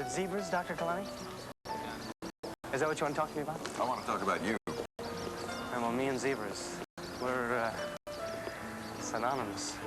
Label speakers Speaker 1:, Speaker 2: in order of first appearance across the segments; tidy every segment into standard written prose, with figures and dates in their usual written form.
Speaker 1: zebras, Dr. Kalani? Is that what you want to talk to me about?
Speaker 2: I want to talk about you.
Speaker 1: Well, me and zebras, we're synonymous.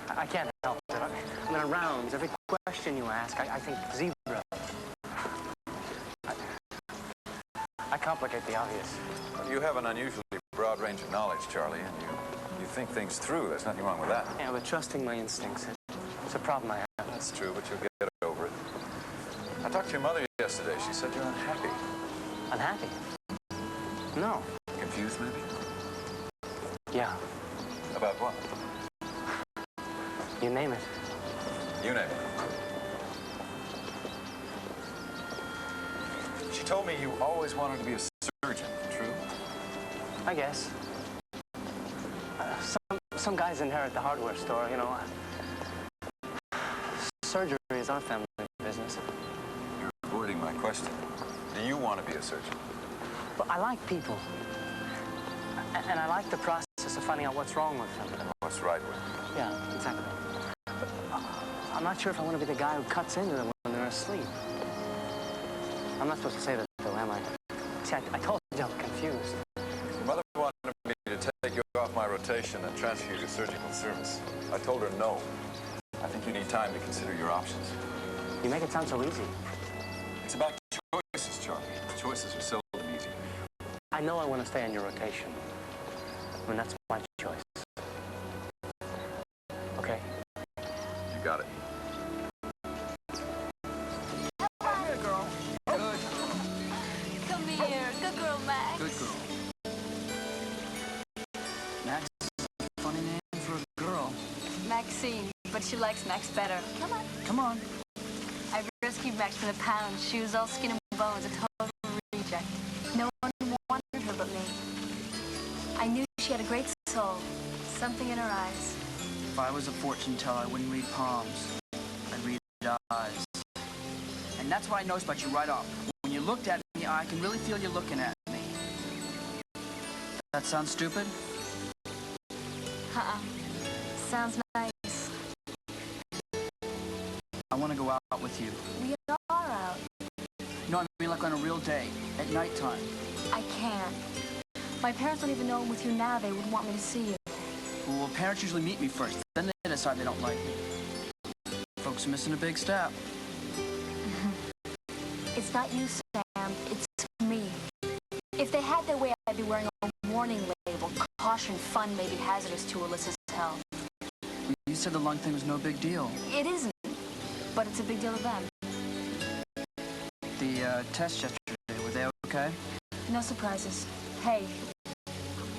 Speaker 1: I can't help it. I mean, around every question you ask, I think zebra. I complicate the obvious.
Speaker 2: You have an unusually broad range of knowledge, Charlie, and you think things through. There's nothing wrong with that.
Speaker 1: Yeah, but trusting my instincts, it's a problem I have.
Speaker 2: That's true, but you'll get over it. I talked to your mother yesterday. She said you're unhappy.
Speaker 1: Unhappy? No.
Speaker 2: Confused, maybe?
Speaker 1: Yeah.
Speaker 2: About what?
Speaker 1: You name it.
Speaker 2: You name it. She told me you always wanted to be a surgeon. True?
Speaker 1: I guess. Some guys inherit the hardware store, you know. Surgery is our family business.
Speaker 2: You're avoiding my question. Do you want to be a surgeon?
Speaker 1: But I like people. And I like the process of finding out what's wrong with them.
Speaker 2: And what's right with them?
Speaker 1: Yeah, exactly. But I'm not sure if I want to be the guy who cuts into them when they're asleep. I'm not supposed to say that, though, am I? See, I told you I'm confused.
Speaker 2: Your mother wanted me to take you off my rotation and transfer you to surgical service. I told her no. I think you need time to consider your options.
Speaker 1: You make it sound so easy.
Speaker 2: It's about choices, Charlie. Choices are seldom easy.
Speaker 1: I know I want to stay on your rotation. I mean, that's my choice. Okay?
Speaker 2: You got it.
Speaker 3: Come here, girl. Good. Come here. Good girl, Max.
Speaker 4: Good girl. Max is a funny name for a girl.
Speaker 3: Maxine, but she likes Max better. Come on.
Speaker 4: Come on.
Speaker 3: I rescued Max from the pound. She was all skin and bones, a total reject. No one wanted her but me. I knew she had a great soul, something in her eyes.
Speaker 4: If I was a fortune teller, I wouldn't read palms. I'd read eyes. And that's what I noticed about you right off. When you looked at me, I can really feel you looking at me. That sounds stupid?
Speaker 3: Sounds nice.
Speaker 4: I want to go out with you.
Speaker 3: We are out.
Speaker 4: No, I mean like on a real day, at nighttime.
Speaker 3: I can't. My parents don't even know I'm with you now. They would want me to see you.
Speaker 4: Well, parents usually meet me first. Then they decide they don't like me. Folks are missing a big step.
Speaker 3: It's not you, Sam. It's me. If they had their way, I'd be wearing a warning label. Caution, fun may be hazardous to Alyssa's health.
Speaker 4: You said the lung thing was no big deal.
Speaker 3: It isn't, but it's a big deal to them.
Speaker 4: The tests yesterday, were they okay?
Speaker 3: No surprises. Hey,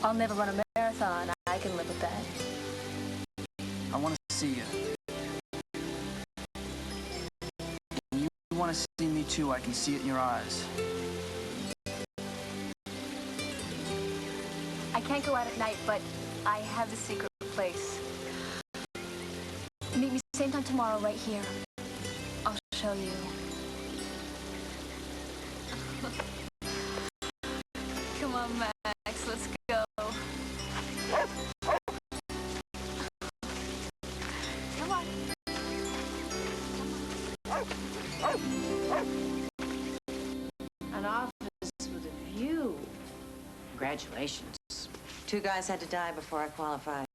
Speaker 3: I'll never run a marathon. I can live with that.
Speaker 4: I want to see you. And you want to see me too. I can see it in your eyes.
Speaker 3: I can't go out at night, but I have the secret place. Meet me same time tomorrow right here. I'll show you. Come on, Max, let's go. Come on.
Speaker 5: An office with a view. Congratulations.
Speaker 6: 2 guys had to die before I qualified.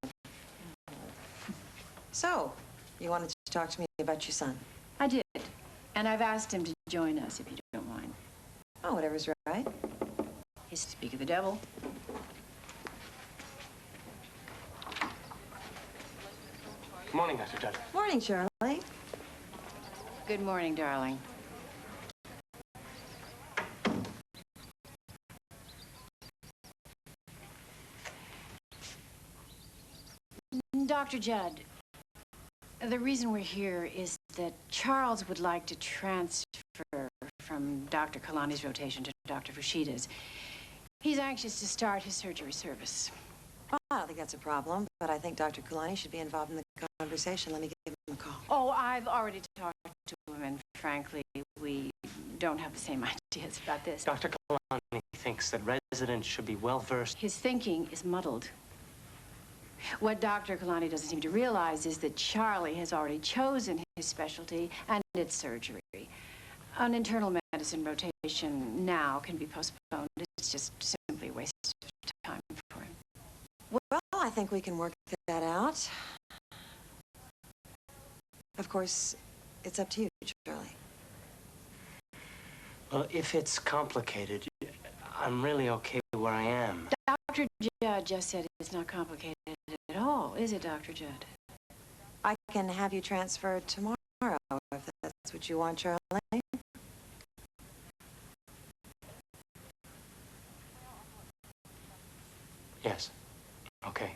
Speaker 6: So, you wanted to talk to me about your son?
Speaker 5: I did. And I've asked him to join us, if you don't mind.
Speaker 6: Oh, whatever's right.
Speaker 5: He's to speak of the devil.
Speaker 1: Good morning, Dr. Judd.
Speaker 6: Morning, Charlie.
Speaker 5: Good morning, darling. Dr. Judd, the reason we're here is that Charles would like to transfer from Dr. Kalani's rotation to Dr. Fushida's. He's anxious to start his surgery service.
Speaker 6: Well, I don't think that's a problem, but I think Dr. Kulani should be involved in the conversation. Let me give him a call.
Speaker 5: Oh, I've already talked to him, and frankly, we don't have the same ideas about this.
Speaker 1: Dr. Kalani thinks that residents should be well-versed.
Speaker 5: His thinking is muddled. What Dr. Kalani doesn't seem to realize is that Charlie has already chosen his specialty, and it's surgery. An internal medicine rotation now can be postponed. It's just simply a waste of time for him.
Speaker 6: Well, I think we can work that out. Of course, it's up to you, Charlie.
Speaker 1: Well, if it's complicated, I'm really okay where I am.
Speaker 5: Dr. Judd just said it's not complicated at all, is it, Dr. Judd?
Speaker 6: I can have you transferred tomorrow, if that's what you want, Charlie.
Speaker 1: Yes. Okay.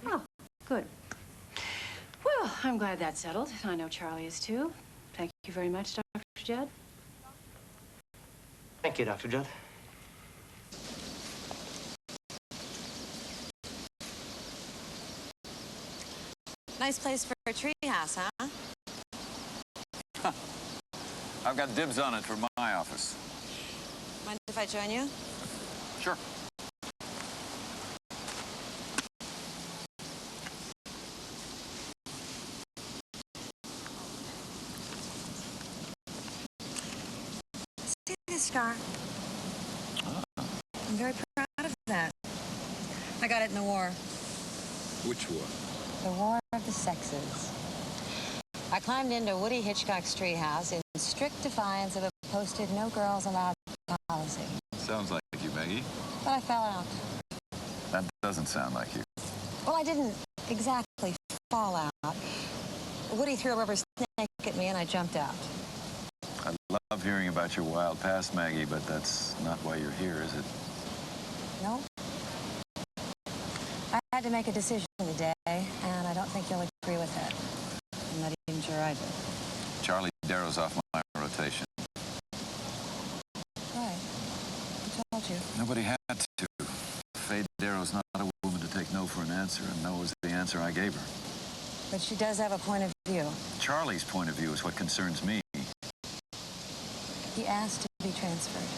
Speaker 5: Oh, good. Well, I'm glad that's settled. I know Charlie is too. Thank you very much, Dr. Judd.
Speaker 1: Thank you, Dr. Judd.
Speaker 6: Nice place for a treehouse, huh?
Speaker 2: I've got dibs on it for my office.
Speaker 6: Mind if I join you?
Speaker 2: Sure.
Speaker 6: See this scar? I'm very proud of that. I got it in the war.
Speaker 2: Which war?
Speaker 6: The War of the Sexes. I climbed into Woody Hitchcock's treehouse in strict defiance of a posted no girls allowed policy.
Speaker 2: Sounds like you, Maggie.
Speaker 6: But I fell out.
Speaker 2: That doesn't sound like you.
Speaker 6: Well, I didn't exactly fall out. Woody threw a rubber snake at me and I jumped out.
Speaker 2: I love hearing about your wild past, Maggie, but that's not why you're here, is it?
Speaker 6: No? I had to make a decision today, and I don't think you'll agree with it. I'm not even sure I do.
Speaker 2: Charlie Darrow's off my rotation.
Speaker 6: Right. I told you.
Speaker 2: Nobody had to. Faye Darrow's not a woman to take no for an answer, and no was the answer I gave her.
Speaker 6: But she does have a point of view.
Speaker 2: Charlie's point of view is what concerns me.
Speaker 6: He asked to be transferred.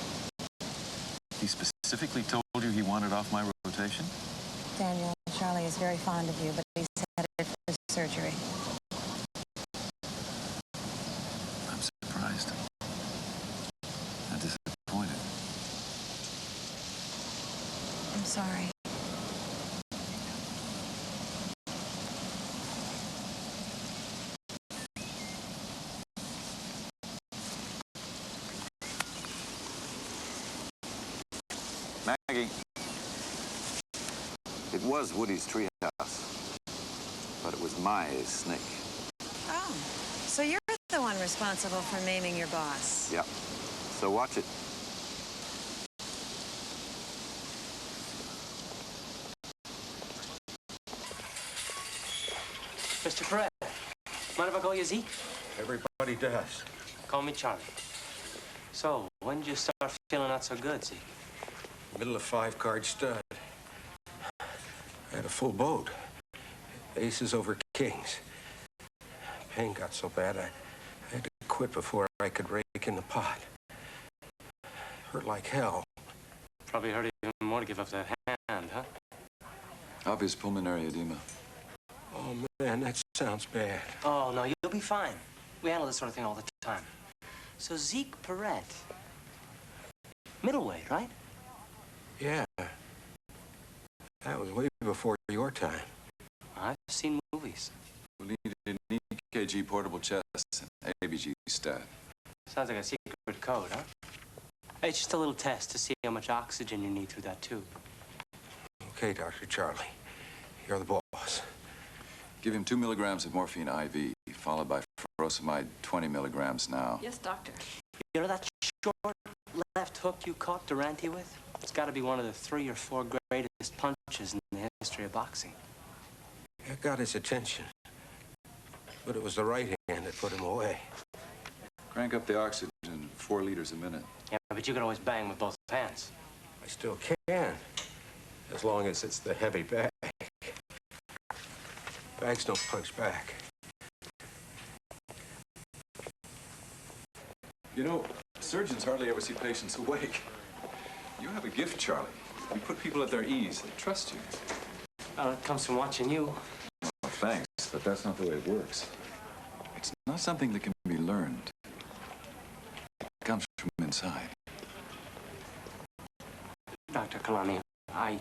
Speaker 2: He specifically told you he wanted off my rotation?
Speaker 6: Daniel, Charlie is very fond of you, but he's headed for surgery.
Speaker 2: I'm surprised. I'm disappointed.
Speaker 6: I'm sorry.
Speaker 2: Maggie. It was Woody's treehouse, but it was my snake.
Speaker 6: Oh, so you're the one responsible for maiming your boss.
Speaker 2: Yep. So watch it.
Speaker 1: Mr. Perret, mind if I call you Zeke?
Speaker 7: Everybody does.
Speaker 1: Call me Charlie. So, when did you start feeling not so good, Zeke?
Speaker 7: Middle of 5-card stud. I had a full boat. Aces over kings. Pain got so bad I had to quit before I could rake in the pot. Hurt like hell.
Speaker 1: Probably hurt even more to give up that hand, huh?
Speaker 2: Obvious pulmonary edema.
Speaker 7: Oh, man, that sounds bad.
Speaker 1: Oh, no, you'll be fine. We handle this sort of thing all the time. So, Zeke Perret. Middleweight, right?
Speaker 7: Yeah. That was way before your time.
Speaker 1: I've seen movies.
Speaker 2: We need an EKG portable chest and ABG stat.
Speaker 1: Sounds like a secret code, huh? Hey, it's just a little test to see how much oxygen you need through that tube.
Speaker 7: Okay, Dr. Charlie. You're the boss.
Speaker 2: Give him 2 milligrams of morphine IV, followed by furosemide 20 milligrams now.
Speaker 5: Yes, doctor.
Speaker 1: You know that short left hook you caught Durante with? It's got to be one of the 3 or 4 greatest punches in the history of boxing.
Speaker 7: That got his attention. But it was the right hand that put him away.
Speaker 2: Crank up the oxygen 4 liters a minute.
Speaker 1: Yeah, but you can always bang with both hands.
Speaker 7: I still can, as long as it's the heavy bag. Bags don't punch back.
Speaker 2: You know, surgeons hardly ever see patients awake. You have a gift, Charlie. You put people at their ease. They trust you.
Speaker 1: Well, it comes from watching you.
Speaker 2: Well, thanks, but that's not the way it works. It's not something that can be learned. It comes from inside.
Speaker 1: Dr. Kalani, I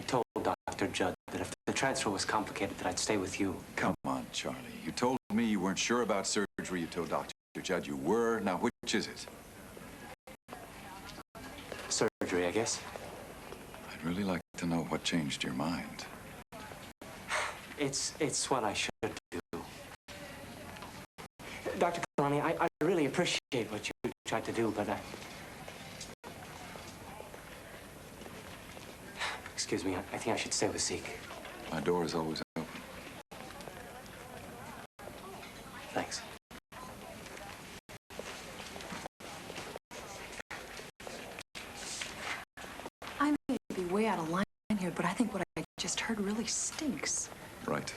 Speaker 1: told Dr. Judd that if the transfer was complicated, that I'd stay with you.
Speaker 2: Come on, Charlie. You told me you weren't sure about surgery. You told Dr. Judd you were. Now, which is it?
Speaker 1: Surgery, I guess.
Speaker 2: I'd really like to know what changed your mind.
Speaker 1: It's what I should do. Dr. Kalani, I really appreciate what you tried to do, but excuse me, I think I should stay with Zeke.
Speaker 2: My door is always open.
Speaker 1: Thanks.
Speaker 8: I may be way out of line here, but I think what I just heard really stinks.
Speaker 2: Right.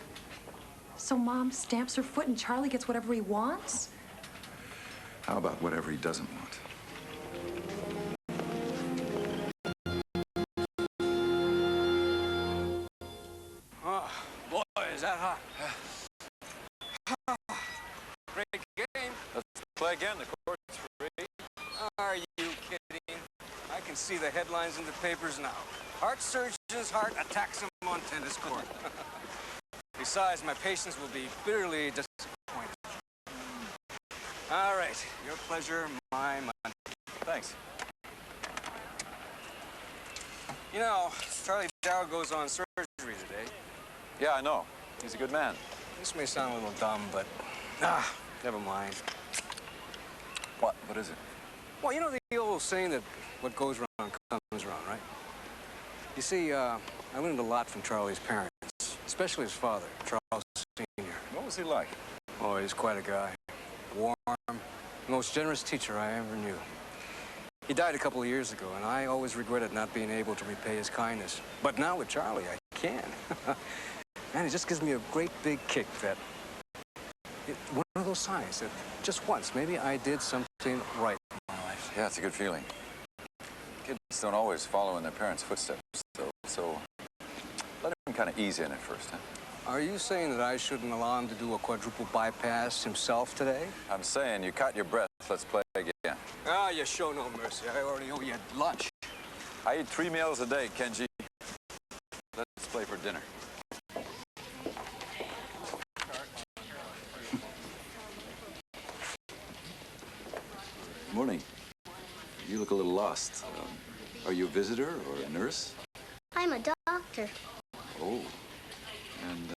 Speaker 8: So Mom stamps her foot and Charlie gets whatever he wants?
Speaker 2: How about whatever he doesn't want?
Speaker 9: Oh, boy, is that hot. Great game.
Speaker 2: Let's play again. The court's free.
Speaker 9: Are you kidding? I can see the headlines in the papers now. Heart surgeon's heart attacks him on tennis court. Besides, my patients will be bitterly disappointed. All right, your pleasure, my money.
Speaker 2: Thanks.
Speaker 9: You know, Charlie Dow goes on surgery today.
Speaker 2: Yeah, I know. He's a good man.
Speaker 9: This may sound a little dumb, but never mind.
Speaker 2: What is it?
Speaker 9: Well, you know the old saying that what goes around comes around, right? You see, I learned a lot from Charlie's parents, especially his father, Charles Sr.
Speaker 2: What was he like?
Speaker 9: Oh, he's quite a guy. Warm, most generous teacher I ever knew. He died a couple of years ago, and I always regretted not being able to repay his kindness. But now with Charlie, I can. Man, it just gives me a great big kick that... one of those signs that just once, maybe I did something right in my life.
Speaker 2: Yeah, it's a good feeling. Kids don't always follow in their parents' footsteps, though, so let him kind of ease in at first, huh?
Speaker 9: Are you saying that I shouldn't allow him to do a quadruple bypass himself today?
Speaker 2: I'm saying you caught your breath. Let's play again.
Speaker 9: Ah, you show no mercy. I already owe you lunch.
Speaker 2: I eat 3 meals a day, Kenji. Let's play for dinner. Morning. You look a little lost. Are you a visitor or a nurse?
Speaker 10: I'm a doctor.
Speaker 2: Oh. And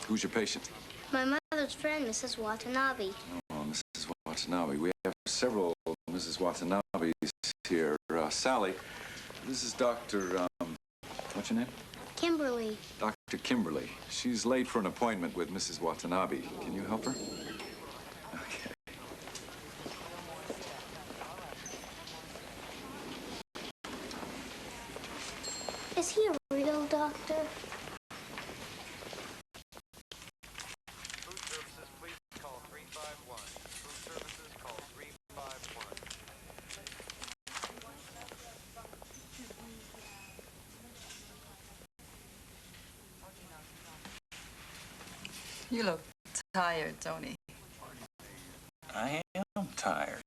Speaker 2: who's your patient?
Speaker 10: My mother's friend, Mrs. Watanabe.
Speaker 2: Oh, Mrs. Watanabe. We have several Mrs. Watanabes here. Sally, this is Dr. What's your name?
Speaker 10: Kimberly.
Speaker 2: Dr. Kimberly. She's late for an appointment with Mrs. Watanabe. Can you help her? Okay.
Speaker 10: Is he a real doctor?
Speaker 11: Food services, please call 351. Food services, call 351.
Speaker 8: You look tired, Tony.
Speaker 12: I am tired.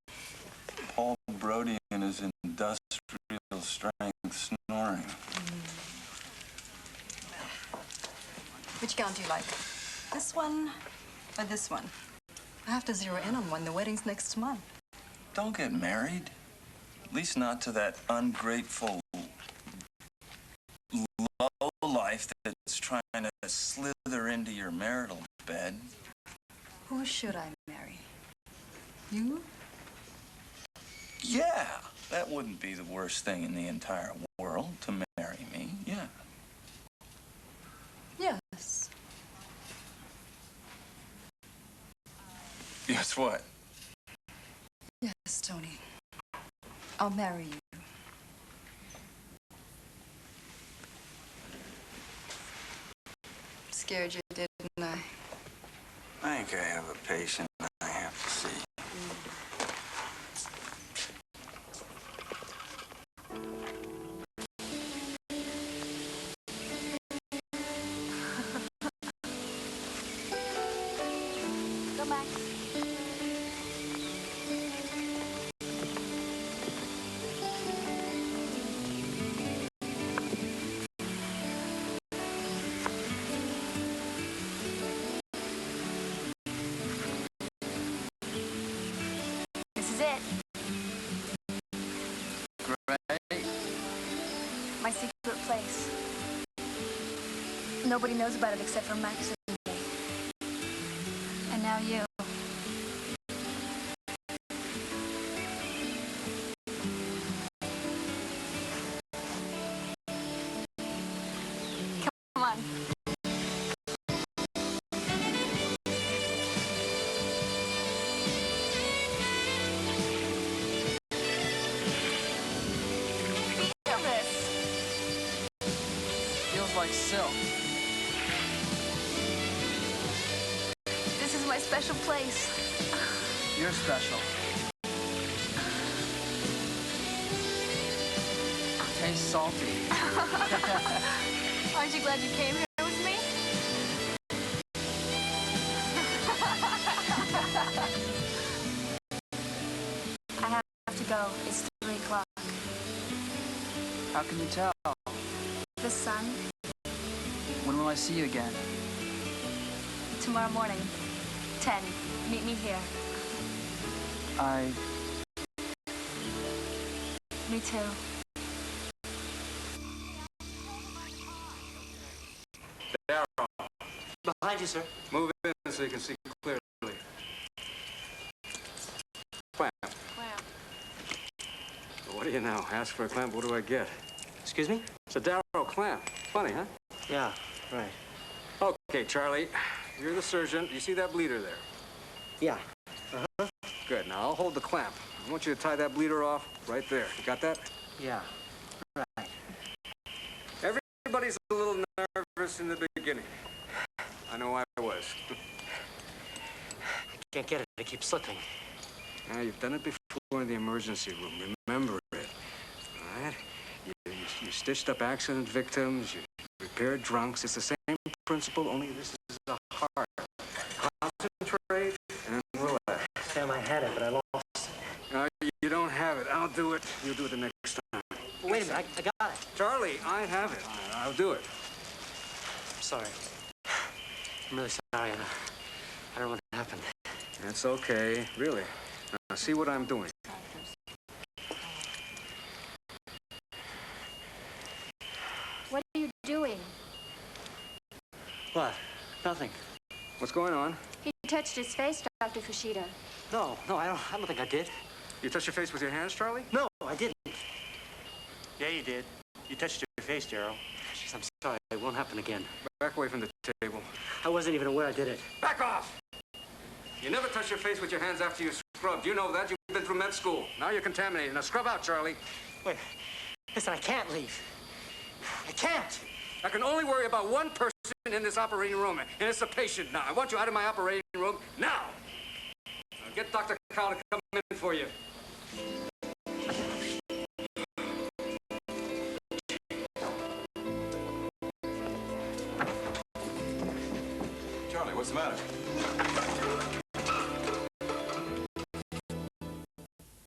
Speaker 12: Paul Brody and his industrial strength snoring.
Speaker 8: Which gown do you like? This one or this one? I have to zero in on one. The wedding's next month.
Speaker 12: Don't get married. At least not to that ungrateful lowlife that's trying to slither into your marital bed.
Speaker 8: Who should I marry? You?
Speaker 12: Yeah, that wouldn't be the worst thing in the entire world, to marry me. Yeah.
Speaker 8: Yes.
Speaker 12: Guess what?
Speaker 8: Yes, Tony. I'll marry you. Scared you, didn't I?
Speaker 12: I think I have a patient I have to see.
Speaker 3: Go, Max. This is it.
Speaker 4: Great.
Speaker 3: My secret place. Nobody knows about it except for Max and me. And now you. Come on. Feel this.
Speaker 4: Feels like silk.
Speaker 3: This is my special place.
Speaker 4: You're special. Tastes salty.
Speaker 3: Aren't you glad you came here with me? I have to go. It's 3 o'clock.
Speaker 4: How can you tell?
Speaker 3: The sun,
Speaker 4: When will I see you again?
Speaker 3: tomorrow morning, 10. Meet me here. Me too.
Speaker 2: Darryl,
Speaker 1: Behind you, sir.
Speaker 9: Move in so you can see clearly. Clamp.
Speaker 3: Clamp.
Speaker 9: What do you know? Ask for a clamp, what do I get?
Speaker 1: Excuse me?
Speaker 9: It's a Darryl clamp. Funny, huh?
Speaker 1: Yeah, right.
Speaker 9: Okay, Charlie, you're the surgeon. You see that bleeder there?
Speaker 1: Yeah.
Speaker 9: Good. Now, I'll hold the clamp. I want you to tie that bleeder off right there. You got that?
Speaker 1: Yeah. Right.
Speaker 9: Everybody's a little nervous in the beginning. I know I was.
Speaker 1: Can't get it. It keeps slipping.
Speaker 9: Now, you've done it before in the emergency room. Remember it. All right? You stitched up accident victims. You repaired drunks. It's the same principle, only this is a heart. Concentrate and relax.
Speaker 1: Sam, I had it, but I lost it.
Speaker 9: No, you don't have it. I'll do it. You'll do it the next time.
Speaker 1: Wait a minute. I got it.
Speaker 9: Charlie, I have it. I'll do it.
Speaker 1: I'm sorry. I'm really sorry. I don't know what happened.
Speaker 9: That's okay. Really. Now, see what I'm doing.
Speaker 3: What are you doing?
Speaker 1: What? Nothing.
Speaker 9: What's going on?
Speaker 3: He touched his face, Dr. Fushida.
Speaker 1: No, I don't think I did.
Speaker 9: You touched your face with your hands, Charlie?
Speaker 1: No, I didn't. Yeah, you did. You touched your face, Darryl. Jeez, I'm sorry. It won't happen again.
Speaker 9: Back away from the table.
Speaker 1: I wasn't even aware I did it.
Speaker 9: Back off! You never touch your face with your hands after you scrubbed. You know that. You've been through med school. Now you're contaminated. Now scrub out, Charlie.
Speaker 1: Wait. Listen, I can't leave. I can't.
Speaker 9: I can only worry about one person in this operating room, and it's the patient now. I want you out of my operating room now. Now get Dr. Cow to come in for you.
Speaker 2: Charlie, what's the matter?